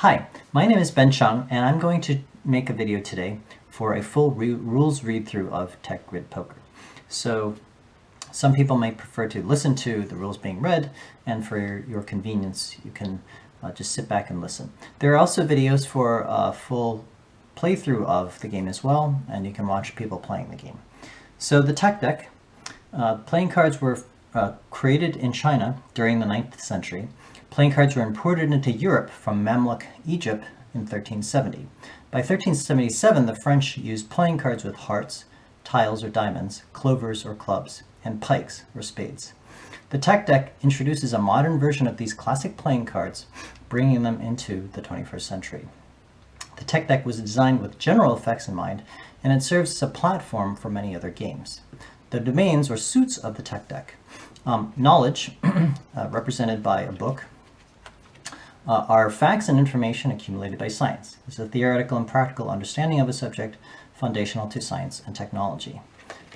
Hi, my name is Ben Chung, and I'm going to make a video today for a full rules read-through of Tech Grid Poker. So some people might prefer to listen to the rules being read, and for your convenience, you can just sit back and listen. There are also videos for a full playthrough of the game as well, and you can watch people playing the game. So the Tech Deck, playing cards were created in China during the 9th century. Playing cards were imported into Europe from Mamluk Egypt in 1370. By 1377, the French used playing cards with hearts, tiles or diamonds, clovers or clubs, and pikes or spades. The Tech Deck introduces a modern version of these classic playing cards, bringing them into the 21st century. The Tech Deck was designed with general effects in mind, and it serves as a platform for many other games. The domains or suits of the Tech Deck. Knowledge, represented by a book, are facts and information accumulated by science. It's a theoretical and practical understanding of a subject foundational to science and technology.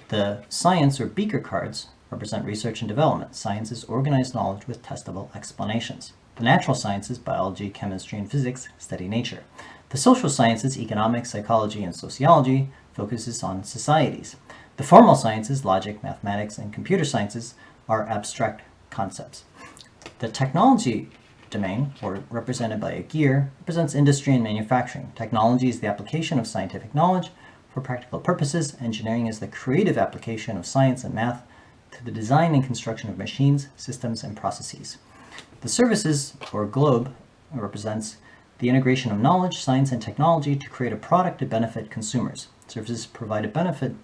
The science or beaker cards represent research and development. Science is organized knowledge with testable explanations. The natural sciences, biology, chemistry, and physics, study nature. The social sciences, economics, psychology, and sociology, focuses on societies. The formal sciences, logic, mathematics, and computer sciences, are abstract concepts. The technology domain, or represented by a gear, represents industry and manufacturing. Technology is the application of scientific knowledge for practical purposes. Engineering is the creative application of science and math to the design and construction of machines, systems, and processes. The services, or globe, represents the integration of knowledge, science, and technology to create a product to benefit consumers. Services provide a benefit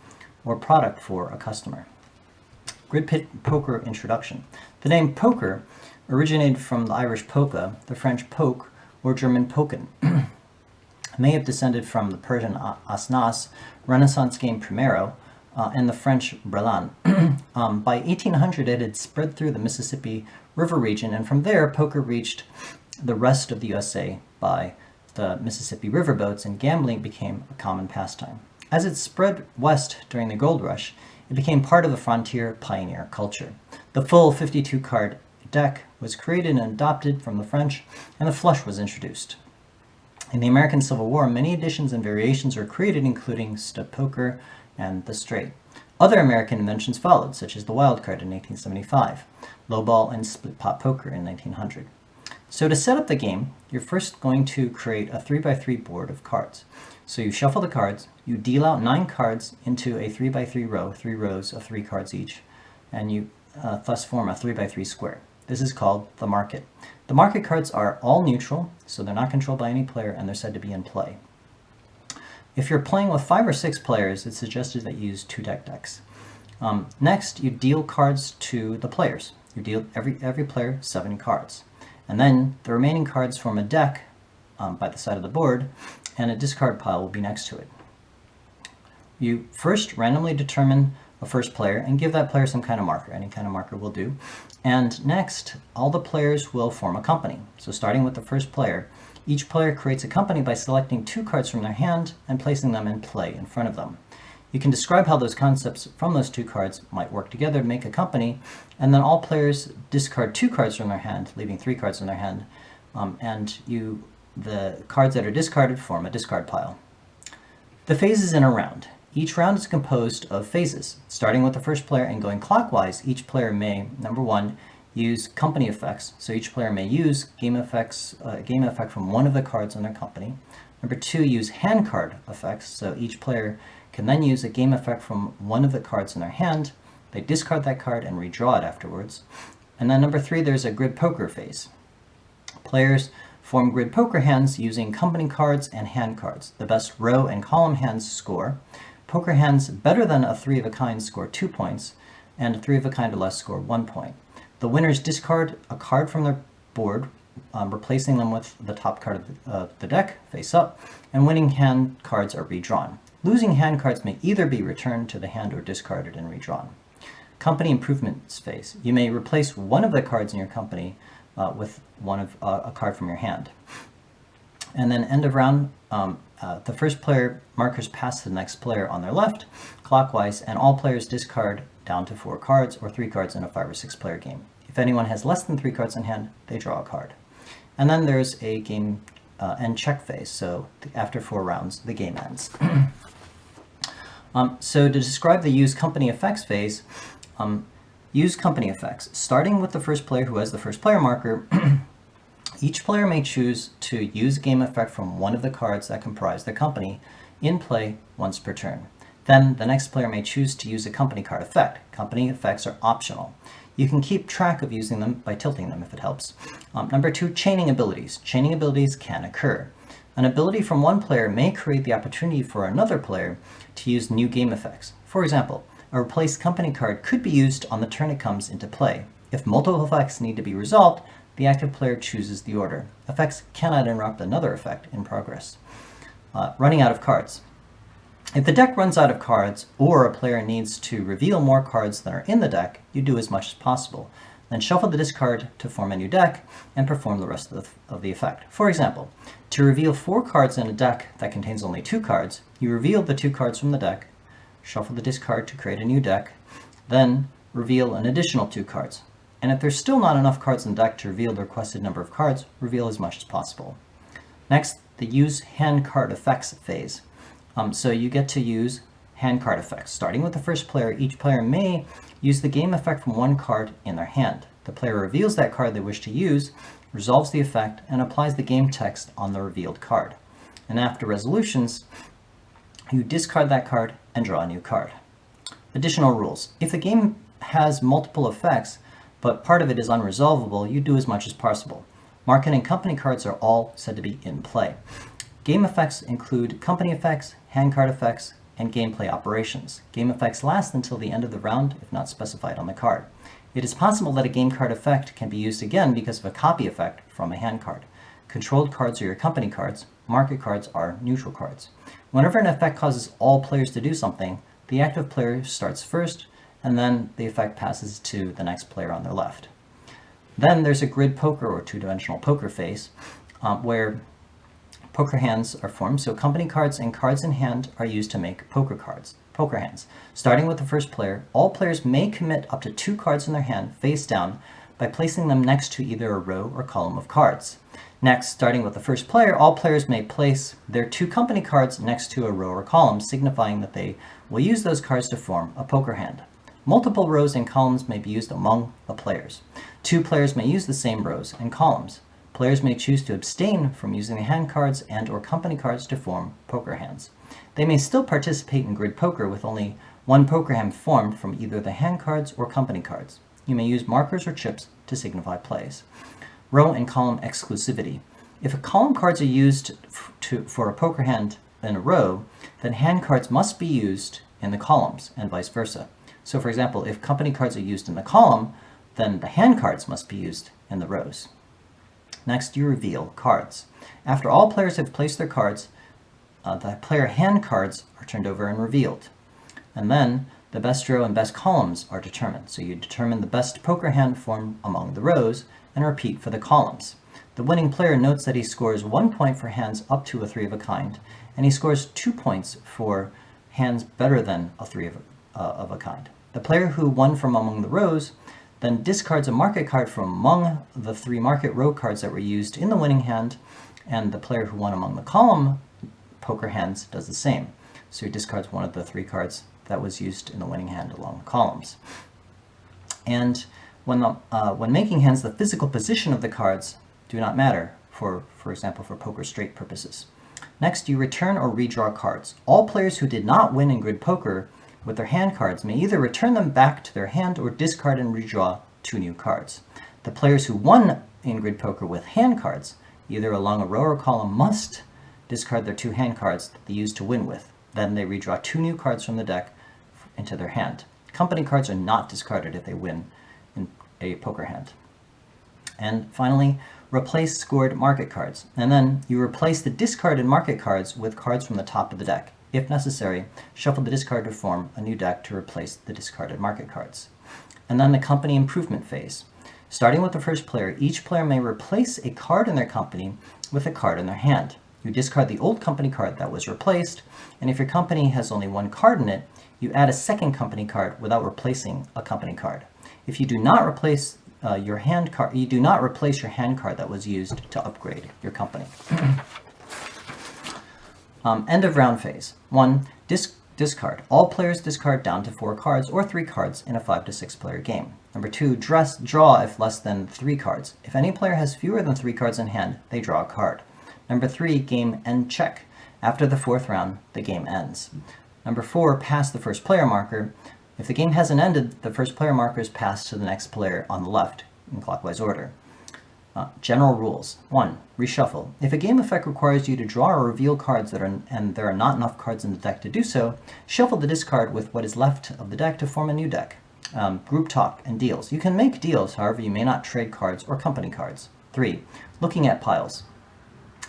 or product for a customer. Grid Poker introduction. The name poker originated from the Irish polka, the French poke, or German poken. May have descended from the Persian asnas, Renaissance game primero, and the French brelan. By 1800, it had spread through the Mississippi River region, and from there, poker reached the rest of the USA by the Mississippi River boats, and gambling became a common pastime. As it spread west during the gold rush, it became part of the frontier pioneer culture. The full 52-card deck was created and adopted from the French, and the flush was introduced. In the American Civil War, many additions and variations were created, including stud poker and the straight. Other American inventions followed, such as the wild card in 1875, lowball and split pot poker in 1900. So to set up the game, you're first going to create a 3x3 board of cards. So you shuffle the cards, you deal out 9 cards into a 3x3 row, 3 rows of 3 cards each, and you thus form a 3x3 square. This is called the market. The market cards are all neutral, so they're not controlled by any player, and they're said to be in play. If you're playing with 5 or 6 players, it's suggested that you use 2 Tech Decks. Next, you deal cards to the players. You deal every player 7 cards. And then the remaining cards form a deck by the side of the board, and a discard pile will be next to it. You first randomly determine a first player and give that player some kind of marker. Any kind of marker will do. And next, all the players will form a company. So starting with the first player, each player creates a company by selecting 2 cards from their hand and placing them in play in front of them. You can describe how those concepts from those 2 cards might work together to make a company, and then all players discard 2 cards from their hand, leaving 3 cards in their hand, the cards that are discarded form a discard pile. The phases in a round. Each round is composed of phases. Starting with the first player and going clockwise, each player may, number 1, use company effects. So each player may use game effect from one of the cards on their company. Number 2, use hand card effects. So each player can then use a game effect from one of the cards in their hand. They discard that card and redraw it afterwards. And then number 3, there's a grid poker phase. Players form grid poker hands using company cards and hand cards. The best row and column hands score. Poker hands better than a 3 of a kind score 2 points, and a 3 of a kind or less score 1 point. The winners discard a card from their board, replacing them with the top card of the deck, face up, and winning hand cards are redrawn. Losing hand cards may either be returned to the hand or discarded and redrawn. Company improvements phase. You may replace one of the cards in your company with a card from your hand. And then end of round, the first player markers pass to the next player on their left, clockwise, and all players discard down to 4 cards or 3 cards in a 5 or 6 player game. If anyone has less than 3 cards in hand, they draw a card. And then there's a game end check phase. So after 4 rounds, the game ends. So to describe the use company effects phase, use company effects. Starting with the first player who has the first player marker, each player may choose to use a game effect from one of the cards that comprise their company in play once per turn. Then the next player may choose to use a company card effect. Company effects are optional. You can keep track of using them by tilting them if it helps. Number 2, chaining abilities. Chaining abilities can occur. An ability from one player may create the opportunity for another player to use new game effects. For example, a replaced company card could be used on the turn it comes into play. If multiple effects need to be resolved, the active player chooses the order. Effects cannot interrupt another effect in progress. Running out of cards. If the deck runs out of cards, or a player needs to reveal more cards than are in the deck, you do as much as possible. Then shuffle the discard to form a new deck and perform the rest of the effect. For example, to reveal 4 cards in a deck that contains only 2 cards, you reveal the 2 cards from the deck, shuffle the discard to create a new deck, then reveal an additional 2 cards. And if there's still not enough cards in the deck to reveal the requested number of cards, reveal as much as possible. Next, the use hand card effects phase. So you get to use hand card effects. Starting with the first player, each player may use the game effect from one card in their hand. The player reveals that card they wish to use, resolves the effect, and applies the game text on the revealed card. And after resolutions, you discard that card and draw a new card. Additional rules. If the game has multiple effects, but part of it is unresolvable, you do as much as possible. Market and company cards are all said to be in play. Game effects include company effects, hand card effects, and gameplay operations. Game effects last until the end of the round if not specified on the card. It is possible that a game card effect can be used again because of a copy effect from a hand card. Controlled cards are your company cards, market cards are neutral cards. Whenever an effect causes all players to do something, the active player starts first, and then the effect passes to the next player on their left. Then there's a grid poker or two-dimensional poker phase where poker hands are formed. So company cards and cards in hand are used to make poker hands. Starting with the first player, all players may commit up to 2 cards in their hand face down by placing them next to either a row or column of cards. Next, starting with the first player, all players may place their 2 company cards next to a row or column, signifying that they will use those cards to form a poker hand. Multiple rows and columns may be used among the players. 2 players may use the same rows and columns. Players may choose to abstain from using the hand cards and or company cards to form poker hands. They may still participate in grid poker with only one poker hand formed from either the hand cards or company cards. You may use markers or chips to signify plays. Row and column exclusivity. If a column cards are used for a poker hand in a row, then hand cards must be used in the columns and vice versa. So for example, if company cards are used in the column, then the hand cards must be used in the rows. Next, you reveal cards. After all players have placed their cards, the player hand cards are turned over and revealed. And then the best row and best columns are determined. So you determine the best poker hand formed among the rows and repeat for the columns. The winning player notes that he scores 1 point for hands up to a 3 of a kind, and he scores 2 points for hands better than a 3 of a kind. The player who won from among the rows then discards a market card from among the 3 market row cards that were used in the winning hand, and the player who won among the column poker hands does the same. So he discards one of the 3 cards that was used in the winning hand along the columns. And when making hands, the physical position of the cards do not matter, for example, for poker straight purposes. Next, you return or redraw cards. All players who did not win in grid poker with their hand cards may either return them back to their hand or discard and redraw 2 new cards. The players who won in grid poker with hand cards, either along a row or column, must discard their 2 hand cards that they used to win with. Then they redraw 2 new cards from the deck into their hand. Company cards are not discarded if they win in a poker hand. And finally, replace scored market cards. And then you replace the discarded market cards with cards from the top of the deck. If necessary, shuffle the discard to form a new deck to replace the discarded market cards. And then the company improvement phase. Starting with the first player, each player may replace a card in their company with a card in their hand. You discard the old company card that was replaced, and if your company has only 1 card in it, you add a second company card without replacing a company card. If you do not replace your hand card. You do not replace your hand card that was used to upgrade your company. End of round phase. 1. Discard. All players discard down to 4 cards or 3 cards in a 5 to 6 player game. Number 2. Draw if less than 3 cards. If any player has fewer than 3 cards in hand, they draw a card. Number 3. Game end check. After the 4th round, the game ends. Number 4. Pass the first player marker. If the game hasn't ended, the first player marker is passed to the next player on the left in clockwise order. General rules. 1. Reshuffle. If a game effect requires you to draw or reveal cards and there are not enough cards in the deck to do so, shuffle the discard with what is left of the deck to form a new deck. Group talk and deals. You can make deals, however you may not trade cards or company cards. 3. Looking at piles.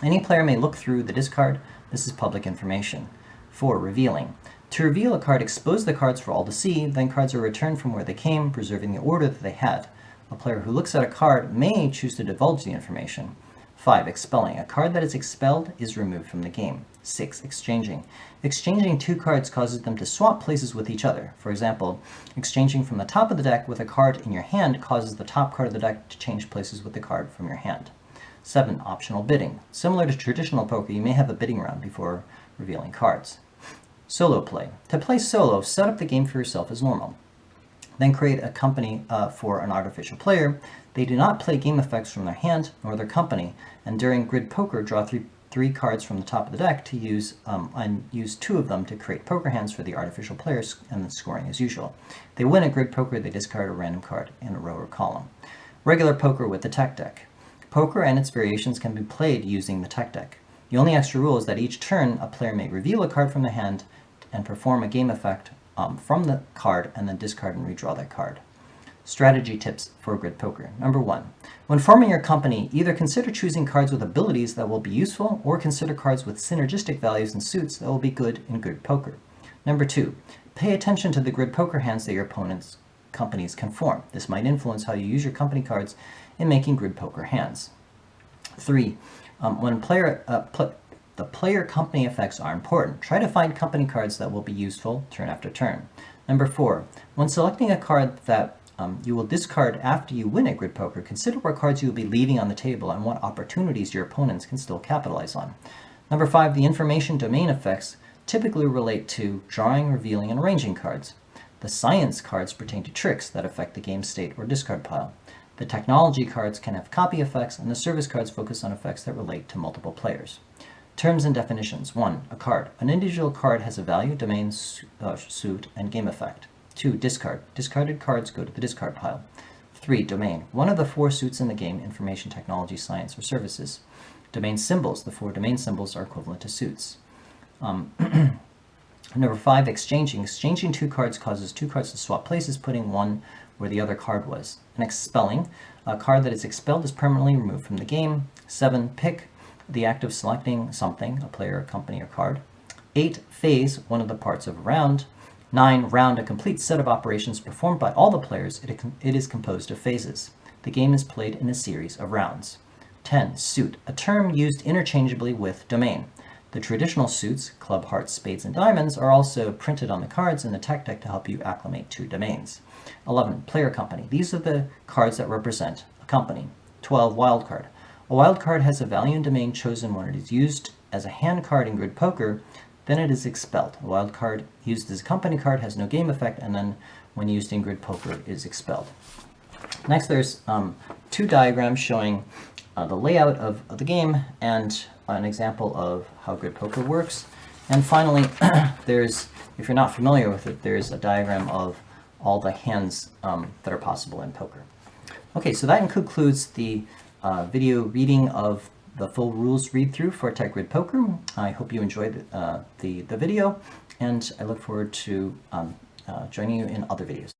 Any player may look through the discard. This is public information. 4. Revealing. To reveal a card, expose the cards for all to see, then cards are returned from where they came, preserving the order that they had. A player who looks at a card may choose to divulge the information. 5. Expelling. A card that is expelled is removed from the game. 6. Exchanging. Exchanging 2 cards causes them to swap places with each other. For example, exchanging from the top of the deck with a card in your hand causes the top card of the deck to change places with the card from your hand. 7. Optional bidding. Similar to traditional poker, you may have a bidding round before revealing cards. Solo play. To play solo, set up the game for yourself as normal. Then create a company for an artificial player. They do not play game effects from their hand nor their company, and during grid poker, draw three cards from the top of the deck to use and use 2 of them to create poker hands for the artificial players, and then scoring as usual. They win at grid poker, they discard a random card in a row or column. Regular poker with the tech deck. Poker and its variations can be played using the tech deck. The only extra rule is that each turn, a player may reveal a card from the hand and perform a game effect from the card and then discard and redraw that card. Strategy tips for grid poker. Number 1. When forming your company, either consider choosing cards with abilities that will be useful or consider cards with synergistic values and suits that will be good in grid poker. Number 2. Pay attention to the grid poker hands that your opponent's companies can form. This might influence how you use your company cards in making grid poker hands. 3. The player company effects are important. Try to find company cards that will be useful turn after turn. Number 4. When selecting a card that you will discard after you win at grid poker, consider what cards you will be leaving on the table and what opportunities your opponents can still capitalize on. Number 5. The information domain effects typically relate to drawing, revealing, and arranging cards. The science cards pertain to tricks that affect the game state or discard pile. The technology cards can have copy effects, and the service cards focus on effects that relate to multiple players. Terms and definitions. 1. A card. An individual card has a value, domain, suit, and game effect. 2. Discard. Discarded cards go to the discard pile. 3. Domain. One of the 4 suits in the game: information, technology, science, or services. Domain symbols. The 4 domain symbols are equivalent to suits. Number 5. Exchanging. Exchanging 2 cards causes 2 cards to swap places, putting one where the other card was. And expelling. A card that is expelled is permanently removed from the game. 7. Pick. The act of selecting something, a player, a company, or card. 8. Phase, one of the parts of a round. 9. Round, a complete set of operations performed by all the players. It is composed of phases. The game is played in a series of rounds. 10. Suit, a term used interchangeably with domain. The traditional suits, club, hearts, spades, and diamonds, are also printed on the cards in the tech deck to help you acclimate to domains. 11. Player company. These are the cards that represent a company. 12. Wild card. A wild card has a value and domain chosen when it is used as a hand card in grid poker, then it is expelled. A wild card used as a company card has no game effect, and then when used in grid poker is expelled. Next, there's 2 diagrams showing the layout of the game and an example of how grid poker works. And finally, there's, if you're not familiar with it, there's a diagram of all the hands that are possible in poker. Okay, so that concludes the video reading of the full rules read-through for Tech Grid Poker. I hope you enjoyed the video, and I look forward to joining you in other videos.